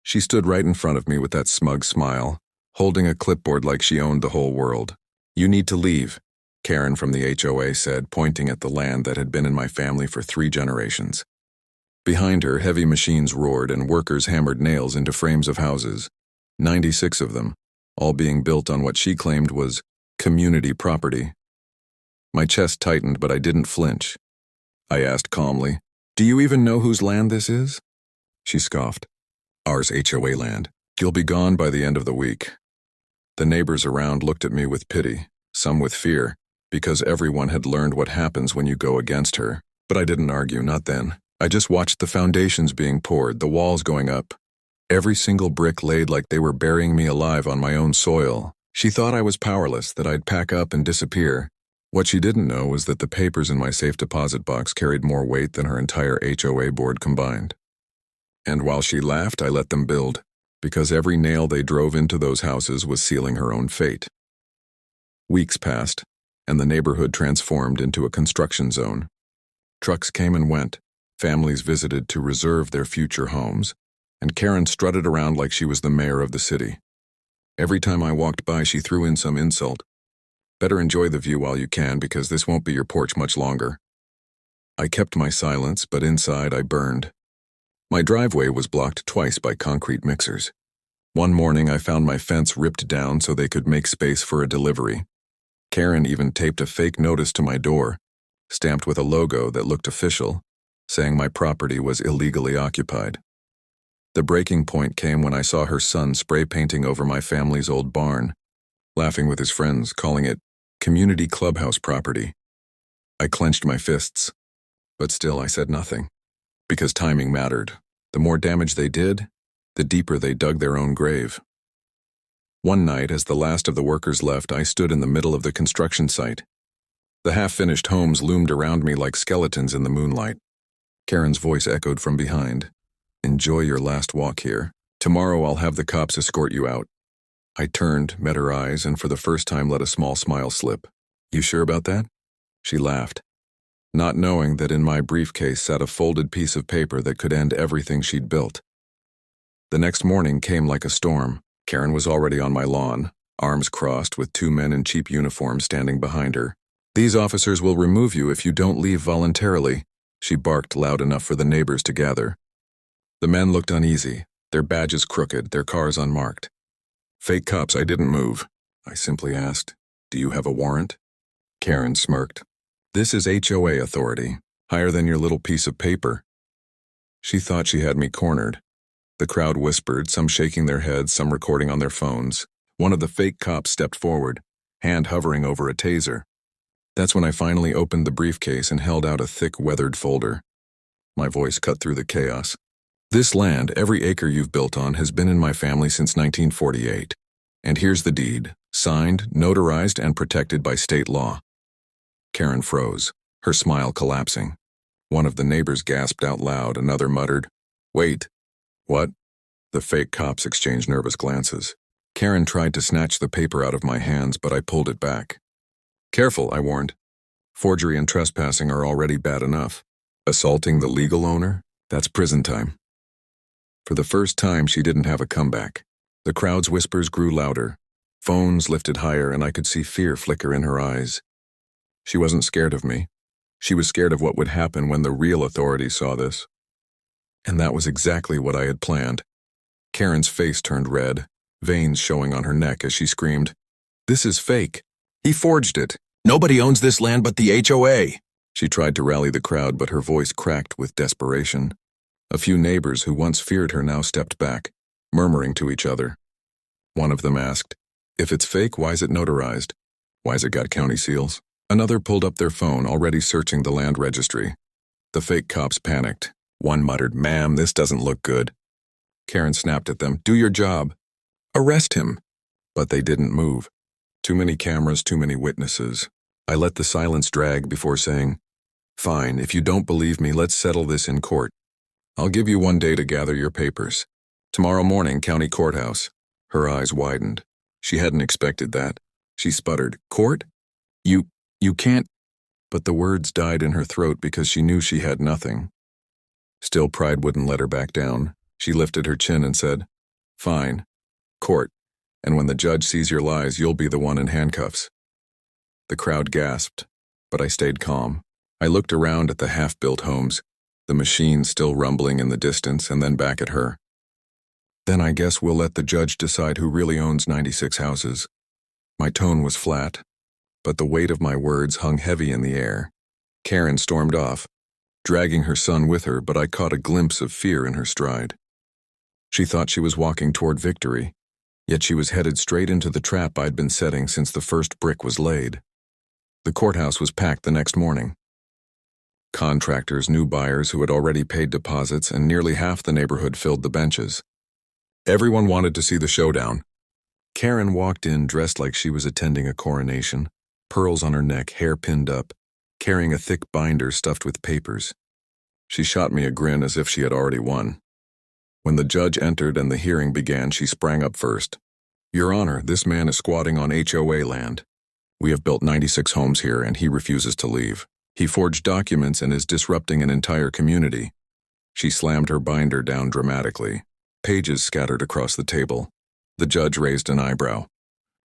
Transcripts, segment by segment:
She stood right in front of me with that smug smile, holding a clipboard like she owned the whole world. "You need to leave," Karen from the HOA said, pointing at the land that had been in my family for 3 generations. Behind her, heavy machines roared and workers hammered nails into frames of houses, 96 of them, all being built on what she claimed was community property. My chest tightened, but I didn't flinch. I asked calmly, "Do you even know whose land this is?" She scoffed. "Ours HOA land. You'll be gone by the end of the week." The neighbors around looked at me with pity, some with fear, because everyone had learned what happens when you go against her. But I didn't argue, not then. I just watched the foundations being poured, the walls going up. Every single brick laid like they were burying me alive on my own soil. She thought I was powerless, that I'd pack up and disappear. What she didn't know was that the papers in my safe deposit box carried more weight than her entire HOA board combined. And while she laughed, I let them build, because every nail they drove into those houses was sealing her own fate. Weeks passed, and the neighborhood transformed into a construction zone. Trucks came and went, families visited to reserve their future homes, and Karen strutted around like she was the mayor of the city. Every time I walked by, she threw in some insult. "Better enjoy the view while you can, because this won't be your porch much longer." I kept my silence, but inside I burned. My driveway was blocked twice by concrete mixers. One morning I found my fence ripped down so they could make space for a delivery. Karen even taped a fake notice to my door, stamped with a logo that looked official, saying my property was illegally occupied. The breaking point came when I saw her son spray painting over my family's old barn, laughing with his friends, calling it community clubhouse property. I clenched my fists, but still I said nothing, because timing mattered. The more damage they did, the deeper they dug their own grave. One night, as the last of the workers left, I stood in the middle of the construction site. The half-finished homes loomed around me like skeletons in the moonlight. Karen's voice echoed from behind. "Enjoy your last walk here. Tomorrow I'll have the cops escort you out." I turned, met her eyes, and for the first time let a small smile slip. "You sure about that?" She laughed, not knowing that in my briefcase sat a folded piece of paper that could end everything she'd built. The next morning came like a storm. Karen was already on my lawn, arms crossed with 2 men in cheap uniforms standing behind her. "These officers will remove you if you don't leave voluntarily," she barked loud enough for the neighbors to gather. The men looked uneasy, their badges crooked, their cars unmarked. "Fake cops, I didn't move," I simply asked. "Do you have a warrant?" Karen smirked. "This is HOA authority, higher than your little piece of paper." She thought she had me cornered. The crowd whispered, some shaking their heads, some recording on their phones. One of the fake cops stepped forward, hand hovering over a taser. That's when I finally opened the briefcase and held out a thick, weathered folder. My voice cut through the chaos. "This land, every acre you've built on, has been in my family since 1948. And here's the deed, signed, notarized, and protected by state law." Karen froze, her smile collapsing. One of the neighbors gasped out loud, another muttered, "Wait." "What?" The fake cops exchanged nervous glances. Karen tried to snatch the paper out of my hands, but I pulled it back. "Careful," I warned. "Forgery and trespassing are already bad enough. Assaulting the legal owner? That's prison time." For the first time, she didn't have a comeback. The crowd's whispers grew louder. Phones lifted higher, and I could see fear flicker in her eyes. She wasn't scared of me. She was scared of what would happen when the real authorities saw this. And that was exactly what I had planned. Karen's face turned red, veins showing on her neck as she screamed, "This is fake. He forged it. Nobody owns this land but the HOA." She tried to rally the crowd, but her voice cracked with desperation. A few neighbors who once feared her now stepped back, murmuring to each other. One of them asked, "If it's fake, why's it notarized? Why's it got county seals?" Another pulled up their phone, already searching the land registry. The fake cops panicked. One muttered, "Ma'am, this doesn't look good." Karen snapped at them, "Do your job. Arrest him." But they didn't move. Too many cameras, too many witnesses. I let the silence drag before saying, "Fine, if you don't believe me, let's settle this in court. I'll give you 1 day to gather your papers. Tomorrow morning, county courthouse." Her eyes widened. She hadn't expected that. She sputtered, "Court? You can't." But the words died in her throat because she knew she had nothing. Still, pride wouldn't let her back down. She lifted her chin and said, "Fine. Court. And when the judge sees your lies, you'll be the one in handcuffs." The crowd gasped, but I stayed calm. I looked around at the half-built homes, the machine still rumbling in the distance, and then back at her. "Then I guess we'll let the judge decide who really owns 96 houses." My tone was flat, but the weight of my words hung heavy in the air. Karen stormed off, dragging her son with her, but I caught a glimpse of fear in her stride. She thought she was walking toward victory, yet she was headed straight into the trap I'd been setting since the first brick was laid. The courthouse was packed the next morning. Contractors, new buyers who had already paid deposits, and nearly half the neighborhood filled the benches. Everyone wanted to see the showdown. Karen walked in dressed like she was attending a coronation, pearls on her neck, hair pinned up, carrying a thick binder stuffed with papers. She shot me a grin as if she had already won. When the judge entered and the hearing began, she sprang up first. "Your Honor, this man is squatting on HOA land. We have built 96 homes here, and he refuses to leave. He forged documents and is disrupting an entire community." She slammed her binder down dramatically. Pages scattered across the table. The judge raised an eyebrow.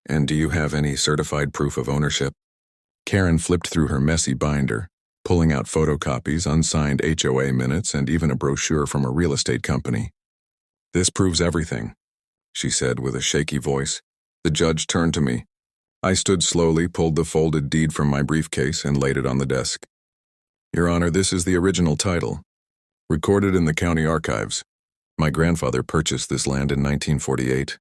"And do you have any certified proof of ownership?" Karen flipped through her messy binder, pulling out photocopies, unsigned HOA minutes, and even a brochure from a real estate company. "This proves everything," she said with a shaky voice. The judge turned to me. I stood slowly, pulled the folded deed from my briefcase, and laid it on the desk. "Your Honor, this is the original title, recorded in the county archives. My grandfather purchased this land in 1948.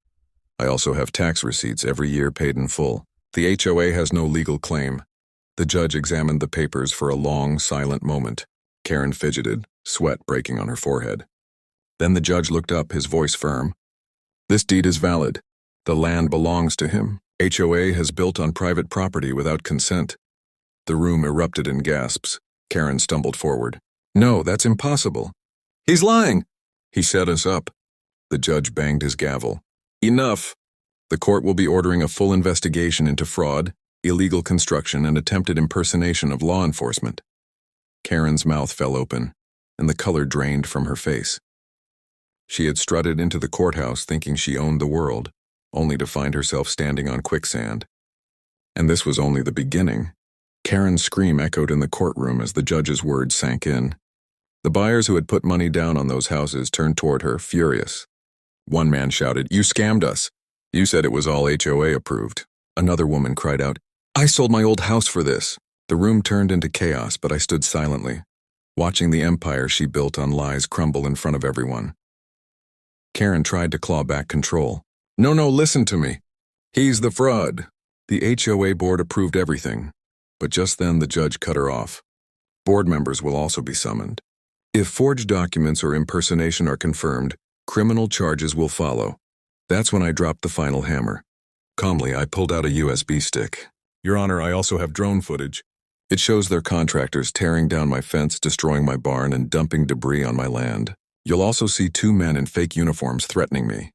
I also have tax receipts every year paid in full. The HOA has no legal claim." The judge examined the papers for a long, silent moment. Karen fidgeted, sweat breaking on her forehead. Then the judge looked up, his voice firm. "This deed is valid. The land belongs to him. HOA has built on private property without consent." The room erupted in gasps. Karen stumbled forward. "No, that's impossible." "He's lying!" "He set us up." The judge banged his gavel. "Enough. The court will be ordering a full investigation into fraud, illegal construction, and attempted impersonation of law enforcement." Karen's mouth fell open, and the color drained from her face. She had strutted into the courthouse thinking she owned the world, only to find herself standing on quicksand. And this was only the beginning. Karen's scream echoed in the courtroom as the judge's words sank in. The buyers who had put money down on those houses turned toward her, furious. One man shouted, "You scammed us. You said it was all HOA approved." Another woman cried out, "I sold my old house for this." The room turned into chaos, but I stood silently, watching the empire she built on lies crumble in front of everyone. Karen tried to claw back control. No, listen to me. He's the fraud. The HOA board approved everything." But just then the judge cut her off. "Board members will also be summoned. If forged documents or impersonation are confirmed, criminal charges will follow." That's when I dropped the final hammer. Calmly, I pulled out a USB stick. "Your Honor, I also have drone footage. It shows their contractors tearing down my fence, destroying my barn, and dumping debris on my land. You'll also see 2 men in fake uniforms threatening me."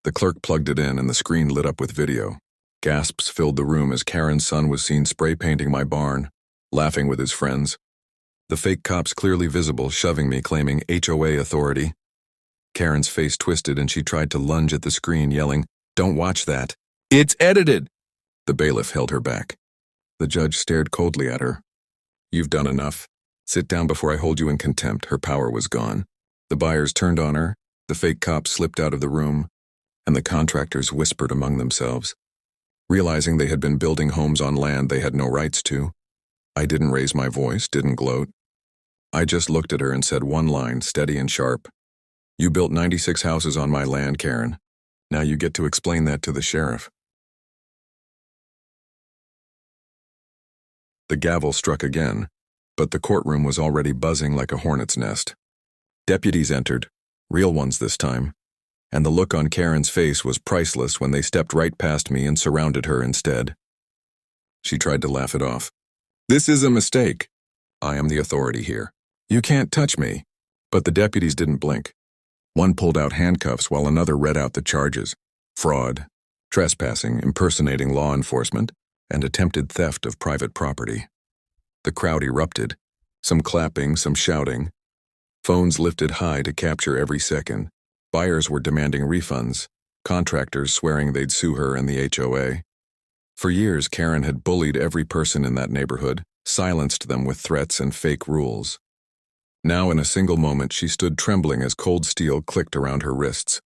The clerk plugged it in and the screen lit up with video. Gasps filled the room as Karen's son was seen spray painting my barn, laughing with his friends. The fake cops clearly visible, shoving me, claiming HOA authority. Karen's face twisted and she tried to lunge at the screen, yelling, "Don't watch that. It's edited!" The bailiff held her back. The judge stared coldly at her. "You've done enough. Sit down before I hold you in contempt." Her power was gone. The buyers turned on her, the fake cops slipped out of the room, and the contractors whispered among themselves. Realizing they had been building homes on land they had no rights to, I didn't raise my voice, didn't gloat. I just looked at her and said one line, steady and sharp. "You built 96 houses on my land, Karen. Now you get to explain that to the sheriff." The gavel struck again, but the courtroom was already buzzing like a hornet's nest. Deputies entered, real ones this time, and the look on Karen's face was priceless when they stepped right past me and surrounded her instead. She tried to laugh it off. "This is a mistake. I am the authority here. You can't touch me." But the deputies didn't blink. One pulled out handcuffs while another read out the charges: fraud, trespassing, impersonating law enforcement, and attempted theft of private property. The crowd erupted, some clapping, some shouting. Phones lifted high to capture every second. Buyers were demanding refunds, contractors swearing they'd sue her and the HOA. For years, Karen had bullied every person in that neighborhood, silenced them with threats and fake rules. Now, in a single moment, she stood trembling as cold steel clicked around her wrists.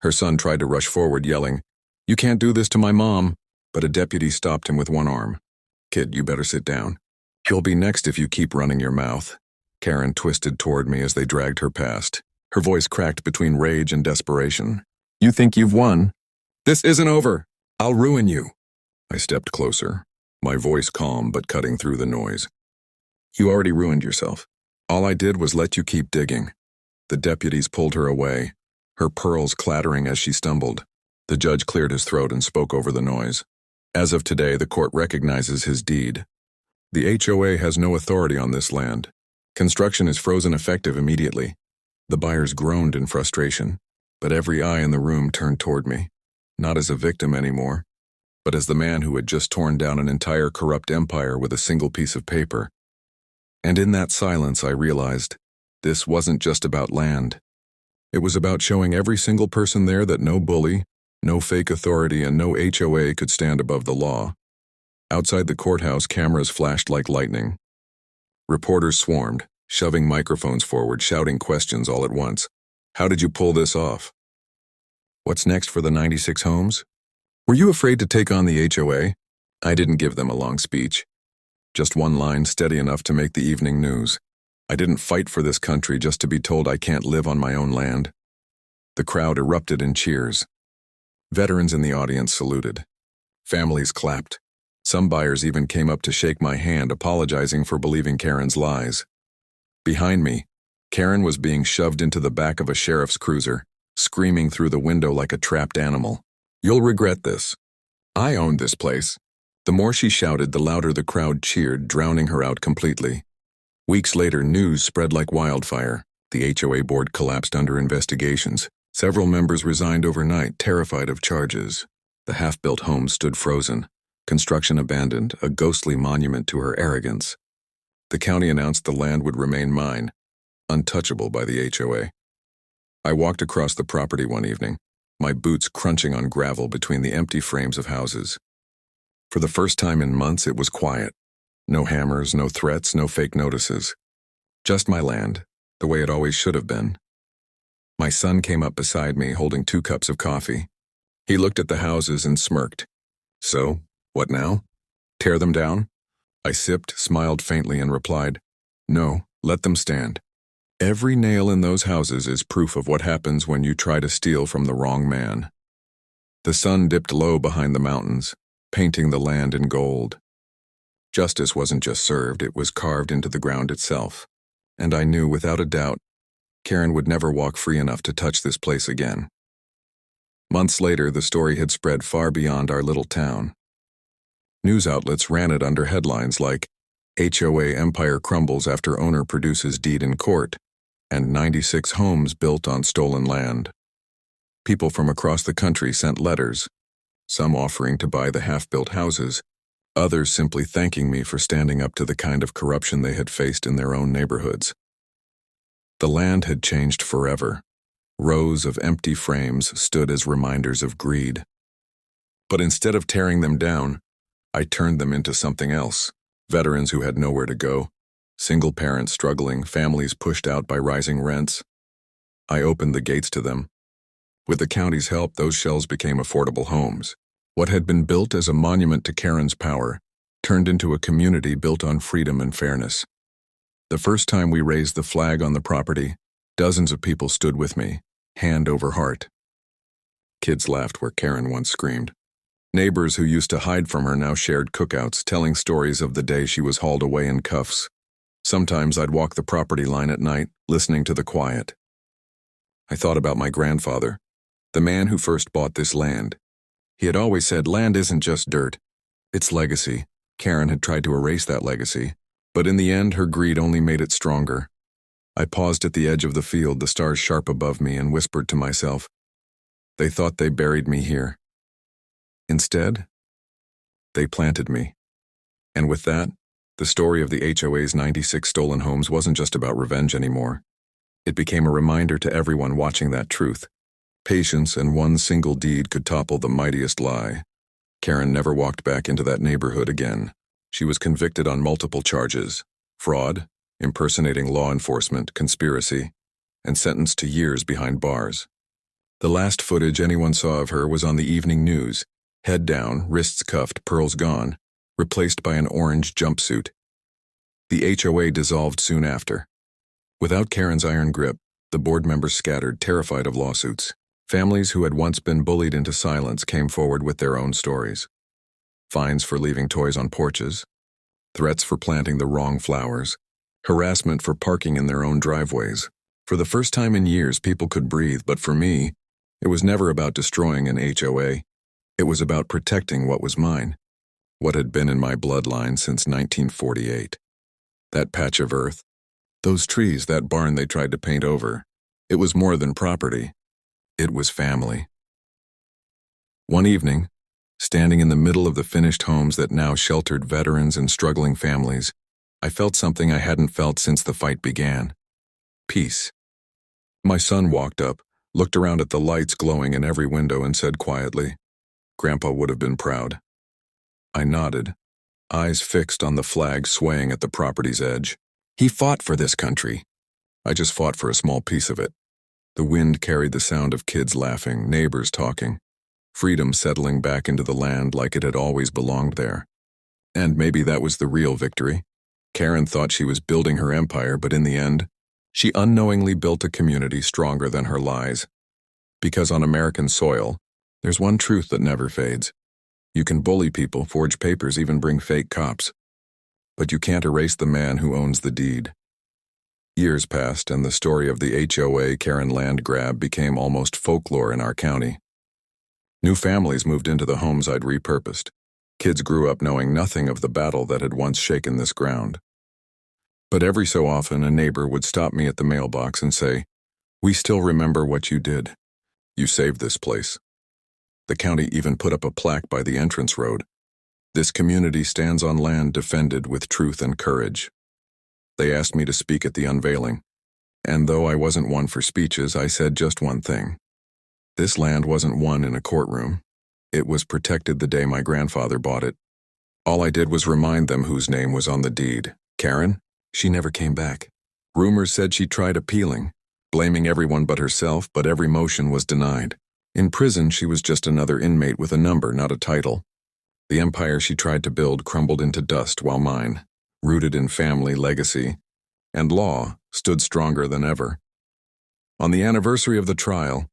Her son tried to rush forward, yelling, "You can't do this to my mom," but a deputy stopped him with one arm. "Kid, you better sit down. You'll be next if you keep running your mouth." Karen twisted toward me as they dragged her past. Her voice cracked between rage and desperation. "You think you've won? This isn't over. I'll ruin you." I stepped closer, my voice calm but cutting through the noise. "You already ruined yourself. All I did was let you keep digging." The deputies pulled her away, her pearls clattering as she stumbled. The judge cleared his throat and spoke over the noise. "As of today, the court recognizes his deed. The HOA has no authority on this land. Construction is frozen effective immediately." The buyers groaned in frustration, but every eye in the room turned toward me, not as a victim anymore, but as the man who had just torn down an entire corrupt empire with a single piece of paper. And in that silence, I realized this wasn't just about land. It was about showing every single person there that no bully, no fake authority, and no HOA could stand above the law. Outside the courthouse, cameras flashed like lightning. Reporters swarmed, shoving microphones forward, shouting questions all at once. "How did you pull this off? What's next for the 96 homes? Were you afraid to take on the HOA?" I didn't give them a long speech. Just one line steady enough to make the evening news. I didn't fight for this country just to be told I can't live on my own land. The crowd erupted in cheers. Veterans in the audience saluted. Families clapped. Some buyers even came up to shake my hand, apologizing for believing Karen's lies. Behind me, Karen was being shoved into the back of a sheriff's cruiser, screaming through the window like a trapped animal. "You'll regret this. I owned this place." The more she shouted, the louder the crowd cheered, drowning her out completely. Weeks later, news spread like wildfire. The HOA board collapsed under investigations. Several members resigned overnight, terrified of charges. The half-built home stood frozen, construction abandoned, a ghostly monument to her arrogance. The county announced the land would remain mine, untouchable by the HOA. I walked across the property one evening, my boots crunching on gravel between the empty frames of houses. For the first time in months, it was quiet. No hammers, no threats, no fake notices. Just my land, the way it always should have been. My son came up beside me, holding 2 cups of coffee. He looked at the houses and smirked. "So, what now? Tear them down?" I sipped, smiled faintly, and replied, "No, let them stand. Every nail in those houses is proof of what happens when you try to steal from the wrong man." The sun dipped low behind the mountains, painting the land in gold. Justice wasn't just served, it was carved into the ground itself. And I knew without a doubt, Karen would never walk free enough to touch this place again. Months later, the story had spread far beyond our little town. News outlets ran it under headlines like, "HOA empire crumbles after owner produces deed in court," and 96 homes built on stolen land. People from across the country sent letters, some offering to buy the half-built houses, others simply thanking me for standing up to the kind of corruption they had faced in their own neighborhoods. The land had changed forever. Rows of empty frames stood as reminders of greed. But instead of tearing them down, I turned them into something else. Veterans who had nowhere to go, single parents struggling, families pushed out by rising rents. I opened the gates to them. With the county's help, those shells became affordable homes. What had been built as a monument to Karen's power turned into a community built on freedom and fairness. The first time we raised the flag on the property, dozens of people stood with me, hand over heart. Kids laughed where Karen once screamed. Neighbors who used to hide from her now shared cookouts, telling stories of the day she was hauled away in cuffs. Sometimes I'd walk the property line at night, listening to the quiet. I thought about my grandfather, the man who first bought this land. He had always said land isn't just dirt, it's legacy. Karen had tried to erase that legacy, but in the end her greed only made it stronger. I paused at the edge of the field, the stars sharp above me, and whispered to myself, "They thought they buried me here. Instead, they planted me." And with that, the story of the HOA's 96 stolen homes wasn't just about revenge anymore. It became a reminder to everyone watching that truth. Patience and one single deed could topple the mightiest lie. Karen never walked back into that neighborhood again. She was convicted on multiple charges: fraud, impersonating law enforcement, conspiracy, and sentenced to years behind bars. The last footage anyone saw of her was on the evening news: head down, wrists cuffed, pearls gone, replaced by an orange jumpsuit. The HOA dissolved soon after. Without Karen's iron grip, the board members scattered, terrified of lawsuits. Families who had once been bullied into silence came forward with their own stories. Fines for leaving toys on porches, threats for planting the wrong flowers, harassment for parking in their own driveways. For the first time in years, people could breathe, but for me, it was never about destroying an HOA. It was about protecting what was mine, what had been in my bloodline since 1948. That patch of earth, those trees, that barn they tried to paint over, it was more than property. It was family. One evening, standing in the middle of the finished homes that now sheltered veterans and struggling families, I felt something I hadn't felt since the fight began: peace. My son walked up, looked around at the lights glowing in every window, and said quietly, "Grandpa would have been proud." I nodded, eyes fixed on the flag swaying at the property's edge. He fought for this country. I just fought for a small piece of it. The wind carried the sound of kids laughing, neighbors talking, freedom settling back into the land like it had always belonged there. And maybe that was the real victory. Karen thought she was building her empire, but in the end, she unknowingly built a community stronger than her lies. Because on American soil, there's one truth that never fades. You can bully people, forge papers, even bring fake cops. But you can't erase the man who owns the deed. Years passed, and the story of the HOA Karen land grab became almost folklore in our county. New families moved into the homes I'd repurposed. Kids grew up knowing nothing of the battle that had once shaken this ground. But every so often, a neighbor would stop me at the mailbox and say, "We still remember what you did. You saved this place." The county even put up a plaque by the entrance road: "This community stands on land defended with truth and courage." They asked me to speak at the unveiling, and though I wasn't one for speeches, I said just one thing: this land wasn't won in a courtroom. It was protected the day my grandfather bought it. All I did was remind them whose name was on the deed. Karen? She never came back. Rumors said she tried appealing, blaming everyone but herself, but every motion was denied. In prison, she was just another inmate with a number, not a title. The empire she tried to build crumbled into dust, while mine, rooted in family, legacy, and law, stood stronger than ever. On the anniversary of the trial,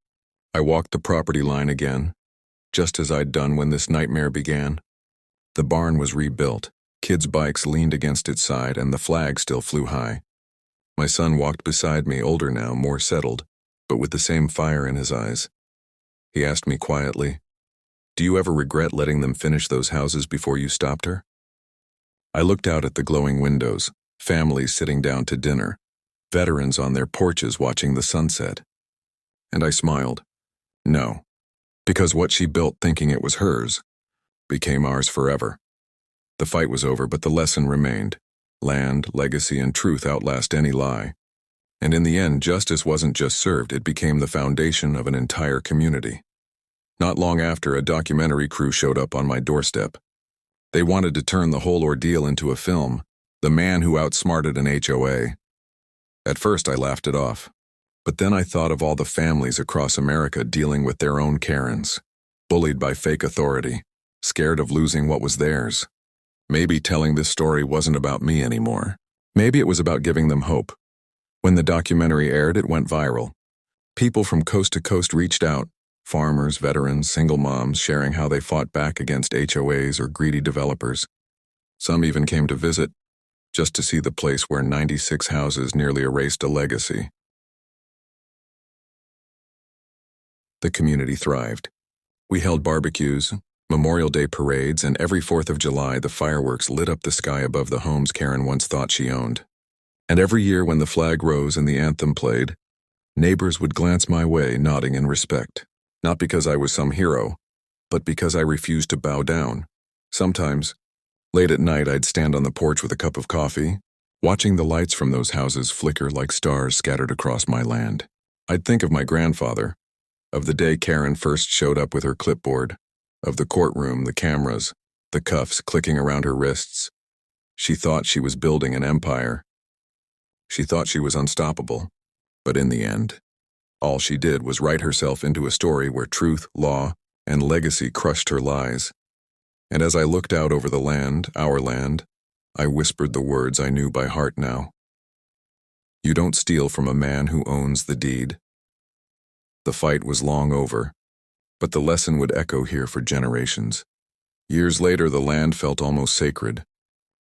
I walked the property line again, just as I'd done when this nightmare began. The barn was rebuilt, kids' bikes leaned against its side, and the flag still flew high. My son walked beside me, older now, more settled, but with the same fire in his eyes. He asked me quietly, "Do you ever regret letting them finish those houses before you stopped her?" I looked out at the glowing windows, families sitting down to dinner, veterans on their porches watching the sunset. And I smiled. No, because what she built thinking it was hers became ours forever. The fight was over, but the lesson remained. Land, legacy, and truth outlast any lie. And in the end, justice wasn't just served, it became the foundation of an entire community. Not long after, a documentary crew showed up on my doorstep. They wanted to turn the whole ordeal into a film, The Man Who Outsmarted an HOA. At first, I laughed it off. But then I thought of all the families across America dealing with their own Karens, bullied by fake authority, scared of losing what was theirs. Maybe telling this story wasn't about me anymore. Maybe it was about giving them hope. When the documentary aired, it went viral. People from coast to coast reached out, farmers, veterans, single moms, sharing how they fought back against HOAs or greedy developers. Some even came to visit, just to see the place where 96 houses nearly erased a legacy. The community thrived. We held barbecues, Memorial Day parades, and every 4th of July the fireworks lit up the sky above the homes Karen once thought she owned. And every year when the flag rose and the anthem played, neighbors would glance my way, nodding in respect. Not because I was some hero, but because I refused to bow down. Sometimes, late at night, I'd stand on the porch with a cup of coffee, watching the lights from those houses flicker like stars scattered across my land. I'd think of my grandfather, Of the day Karen first showed up with her clipboard, of the courtroom, the cameras, the cuffs clicking around her wrists. She thought she was building an empire. She thought she was unstoppable. But in the end, all she did was write herself into a story where truth, law, and legacy crushed her lies. And as I looked out over the land, our land, I whispered the words I knew by heart now. You don't steal from a man who owns the deed. The fight was long over, but the lesson would echo here for generations. Years later, the land felt almost sacred.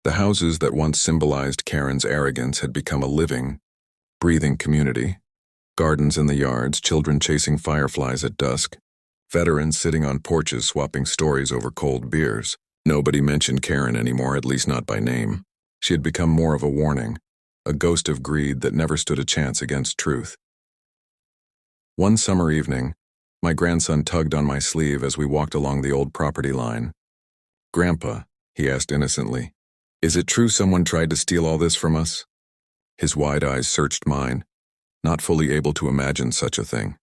The houses that once symbolized Karen's arrogance had become a living, breathing community. Gardens in the yards, children chasing fireflies at dusk, veterans sitting on porches swapping stories over cold beers. Nobody mentioned Karen anymore, at least not by name. She had become more of a warning, a ghost of greed that never stood a chance against truth. One summer evening, my grandson tugged on my sleeve as we walked along the old property line. "Grandpa," he asked innocently, "is it true someone tried to steal all this from us?" His wide eyes searched mine, not fully able to imagine such a thing.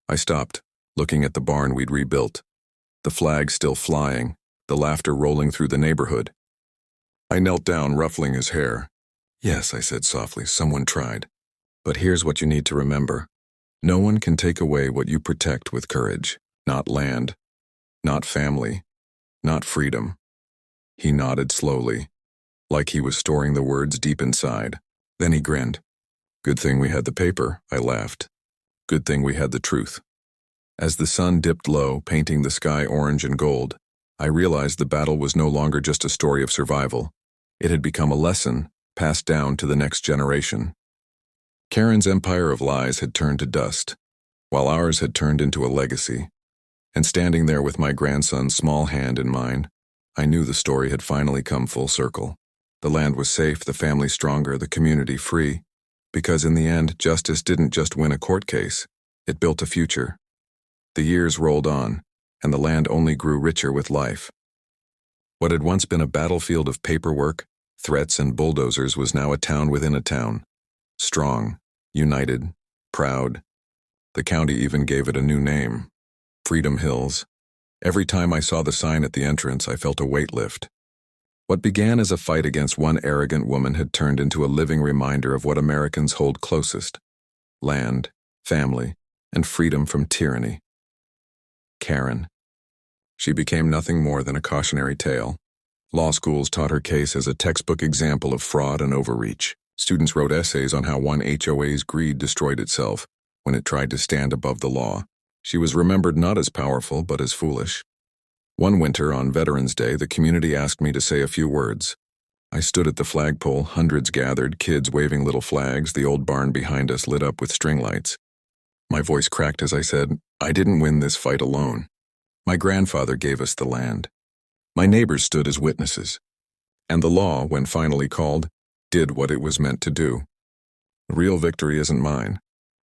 I stopped, looking at the barn we'd rebuilt, the flag still flying, the laughter rolling through the neighborhood. I knelt down, ruffling his hair. "Yes," I said softly, "someone tried. But here's what you need to remember. No one can take away what you protect with courage. Not land, not family, not freedom." He nodded slowly, like he was storing the words deep inside. Then he grinned. "Good thing we had the paper," I laughed. "Good thing we had the truth." As the sun dipped low, painting the sky orange and gold, I realized the battle was no longer just a story of survival. It had become a lesson, passed down to the next generation. Karen's empire of lies had turned to dust, while ours had turned into a legacy. And standing there with my grandson's small hand in mine, I knew the story had finally come full circle. The land was safe, the family stronger, the community free. Because in the end, justice didn't just win a court case, it built a future. The years rolled on, and the land only grew richer with life. What had once been a battlefield of paperwork, threats, and bulldozers was now a town within a town. Strong, united, proud. The county even gave it a new name, Freedom Hills. Every time I saw the sign at the entrance, I felt a weight lift. What began as a fight against one arrogant woman had turned into a living reminder of what Americans hold closest: land, family, and freedom from tyranny. Karen. She became nothing more than a cautionary tale. Law schools taught her case as a textbook example of fraud and overreach. Students wrote essays on how one HOA's greed destroyed itself when it tried to stand above the law. She was remembered not as powerful, but as foolish. One winter on Veterans Day, the community asked me to say a few words. I stood at the flagpole, hundreds gathered, kids waving little flags, the old barn behind us lit up with string lights. My voice cracked as I said, "I didn't win this fight alone. My grandfather gave us the land. My neighbors stood as witnesses. And the law, when finally called, did what it was meant to do. The real victory isn't mine.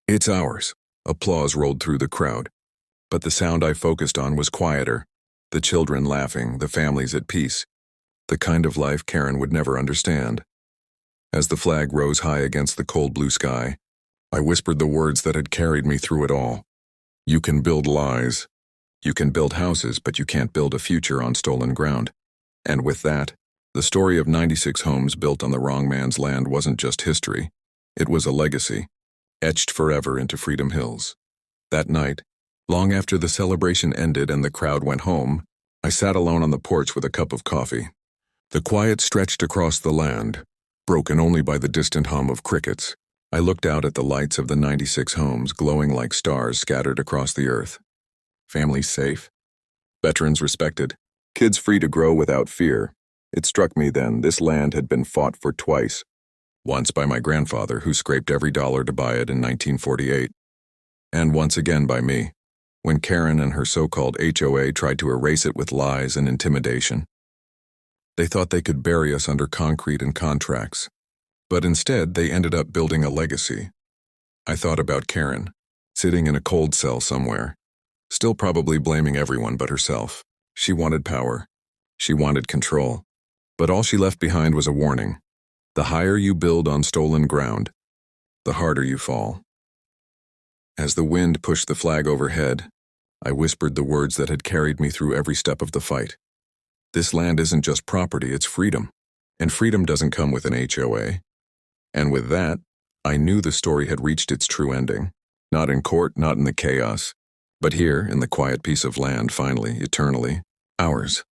It's ours." Applause rolled through the crowd. But the sound I focused on was quieter. The children laughing, the families at peace. The kind of life Karen would never understand. As the flag rose high against the cold blue sky, I whispered the words that had carried me through it all. You can build lies. You can build houses, but you can't build a future on stolen ground. And with that, the story of 96 homes built on the wrong man's land wasn't just history. It was a legacy, etched forever into Freedom Hills. That night, long after the celebration ended and the crowd went home, I sat alone on the porch with a cup of coffee. The quiet stretched across the land, broken only by the distant hum of crickets. I looked out at the lights of the 96 homes glowing like stars scattered across the earth. Families safe, veterans respected, kids free to grow without fear. It struck me then this land had been fought for twice. Once by my grandfather, who scraped every dollar to buy it in 1948, and once again by me, when Karen and her so-called HOA tried to erase it with lies and intimidation. They thought they could bury us under concrete and contracts, but instead they ended up building a legacy. I thought about Karen, sitting in a cold cell somewhere, still probably blaming everyone but herself. She wanted power. She wanted control. But all she left behind was a warning. The higher you build on stolen ground, the harder you fall. As the wind pushed the flag overhead, I whispered the words that had carried me through every step of the fight. This land isn't just property, it's freedom. And freedom doesn't come with an HOA. And with that, I knew the story had reached its true ending. Not in court, not in the chaos, but here, in the quiet piece of land, finally, eternally, ours.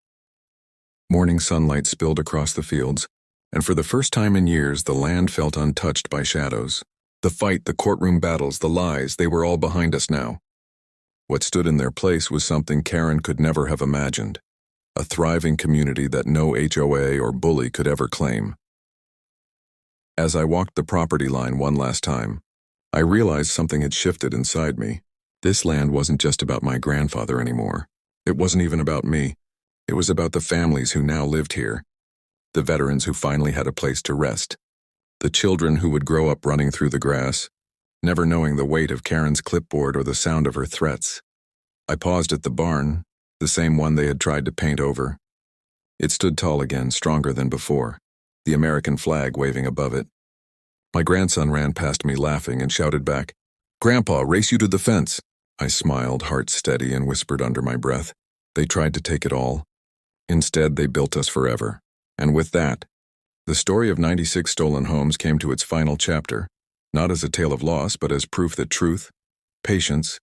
Morning sunlight spilled across the fields, and for the first time in years, the land felt untouched by shadows. The fight, the courtroom battles, the lies, they were all behind us now. What stood in their place was something Karen could never have imagined. A thriving community that no HOA or bully could ever claim. As I walked the property line one last time, I realized something had shifted inside me. This land wasn't just about my grandfather anymore. It wasn't even about me. It was about the families who now lived here. The veterans who finally had a place to rest. The children who would grow up running through the grass, never knowing the weight of Karen's clipboard or the sound of her threats. I paused at the barn, the same one they had tried to paint over. It stood tall again, stronger than before, the American flag waving above it. My grandson ran past me laughing and shouted back, "Grandpa, race you to the fence." I smiled, heart steady, and whispered under my breath, "They tried to take it all. Instead, they built us forever." And with that, the story of 96 stolen homes came to its final chapter, not as a tale of loss, but as proof that truth, patience,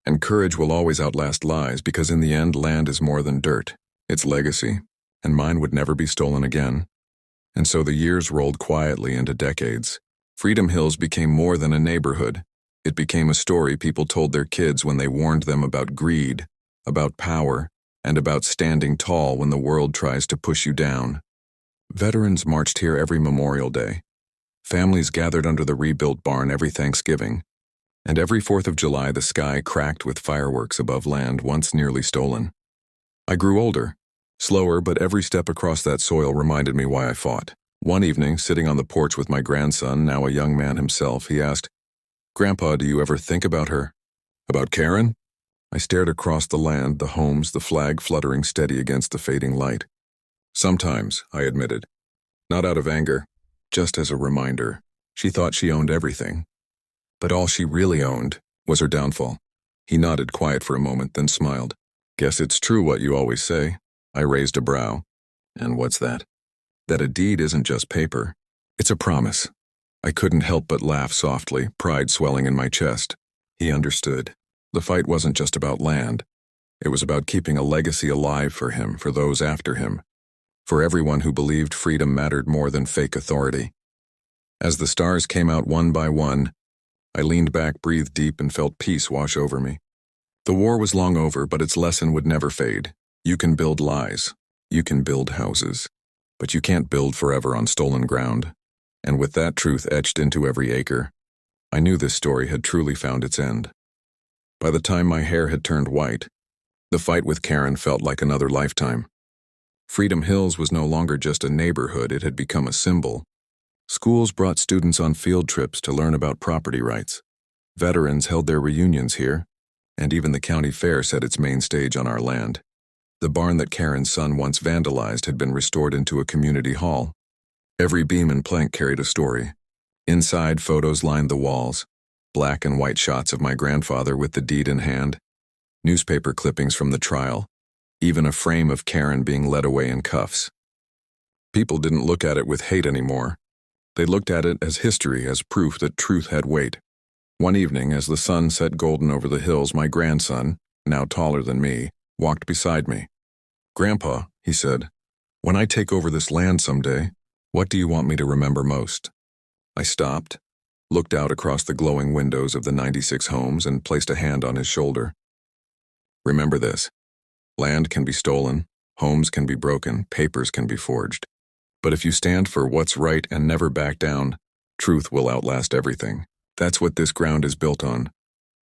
and courage will always outlast lies, because in the end, land is more than dirt. It's legacy, and mine would never be stolen again. And so the years rolled quietly into decades. Freedom Hills became more than a neighborhood. It became a story people told their kids when they warned them about greed, about power, and about standing tall when the world tries to push you down. Veterans marched here every Memorial Day. Families gathered under the rebuilt barn every Thanksgiving. And every 4th of July, the sky cracked with fireworks above land once nearly stolen. I grew older, slower, but every step across that soil reminded me why I fought. One evening, sitting on the porch with my grandson, now a young man himself, he asked, "Grandpa, do you ever think about her? About Karen?" I stared across the land, the homes, the flag fluttering steady against the fading light. "Sometimes," I admitted. Not out of anger, just as a reminder. She thought she owned everything. But all she really owned was her downfall. He nodded, quiet for a moment, then smiled. "Guess it's true what you always say." I raised a brow. "And what's that?" "That a deed isn't just paper. It's a promise." I couldn't help but laugh softly, pride swelling in my chest. He understood. The fight wasn't just about land. It was about keeping a legacy alive for him, for those after him, for everyone who believed freedom mattered more than fake authority. As the stars came out one by one, I leaned back, breathed deep, and felt peace wash over me. The war was long over, but its lesson would never fade. You can build lies. You can build houses. But you can't build forever on stolen ground. And with that truth etched into every acre, I knew this story had truly found its end. By the time my hair had turned white, the fight with Karen felt like another lifetime. Freedom Hills was no longer just a neighborhood, it had become a symbol. Schools brought students on field trips to learn about property rights. Veterans held their reunions here, and even the county fair set its main stage on our land. The barn that Karen's son once vandalized had been restored into a community hall. Every beam and plank carried a story. Inside, photos lined the walls, black and white shots of my grandfather with the deed in hand, newspaper clippings from the trial, even a frame of Karen being led away in cuffs. People didn't look at it with hate anymore. They looked at it as history, as proof that truth had weight. One evening, as the sun set golden over the hills, my grandson, now taller than me, walked beside me. "Grandpa," he said, "when I take over this land someday, what do you want me to remember most?" I stopped, looked out across the glowing windows of the 96 homes, and placed a hand on his shoulder. "Remember this. Land can be stolen, homes can be broken, papers can be forged. But if you stand for what's right and never back down, truth will outlast everything. That's what this ground is built on."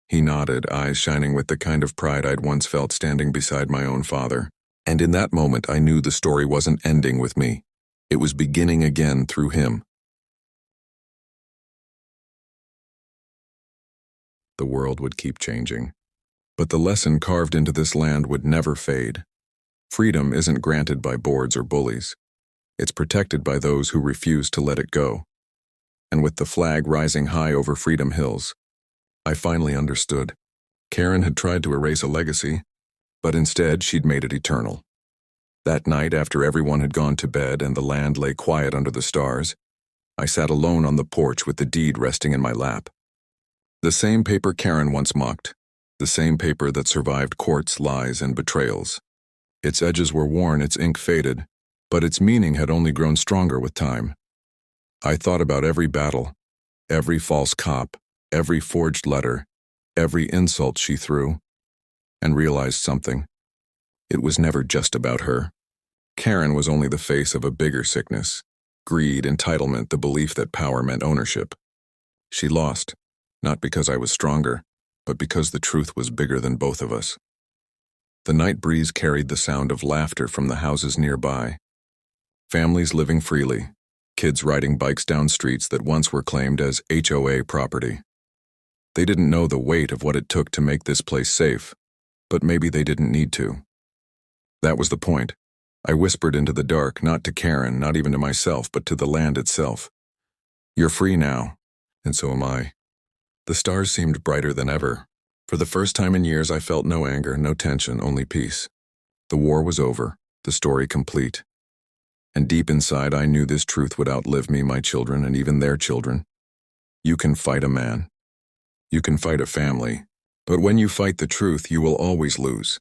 He nodded, eyes shining with the kind of pride I'd once felt standing beside my own father. And in that moment, I knew the story wasn't ending with me. It was beginning again through him. The world would keep changing. But the lesson carved into this land would never fade. Freedom isn't granted by boards or bullies. It's protected by those who refuse to let it go. And with the flag rising high over Freedom Hills, I finally understood. Karen had tried to erase a legacy, but instead she'd made it eternal. That night, after everyone had gone to bed and the land lay quiet under the stars, I sat alone on the porch with the deed resting in my lap. The same paper Karen once mocked, the same paper that survived courts, lies, and betrayals. Its edges were worn, its ink faded, but its meaning had only grown stronger with time. I thought about every battle, every false cop, every forged letter, every insult she threw, and realized something. It was never just about her. Karen was only the face of a bigger sickness: greed, entitlement, the belief that power meant ownership. She lost, not because I was stronger, but because the truth was bigger than both of us. The night breeze carried the sound of laughter from the houses nearby. Families living freely, kids riding bikes down streets that once were claimed as HOA property. They didn't know the weight of what it took to make this place safe, but maybe they didn't need to. That was the point. I whispered into the dark, not to Karen, not even to myself, but to the land itself. You're free now, and so am I. The stars seemed brighter than ever. For the first time in years, I felt no anger, no tension, only peace. The war was over, the story complete. And deep inside, I knew this truth would outlive me, my children, and even their children. You can fight a man. You can fight a family. But when you fight the truth, you will always lose.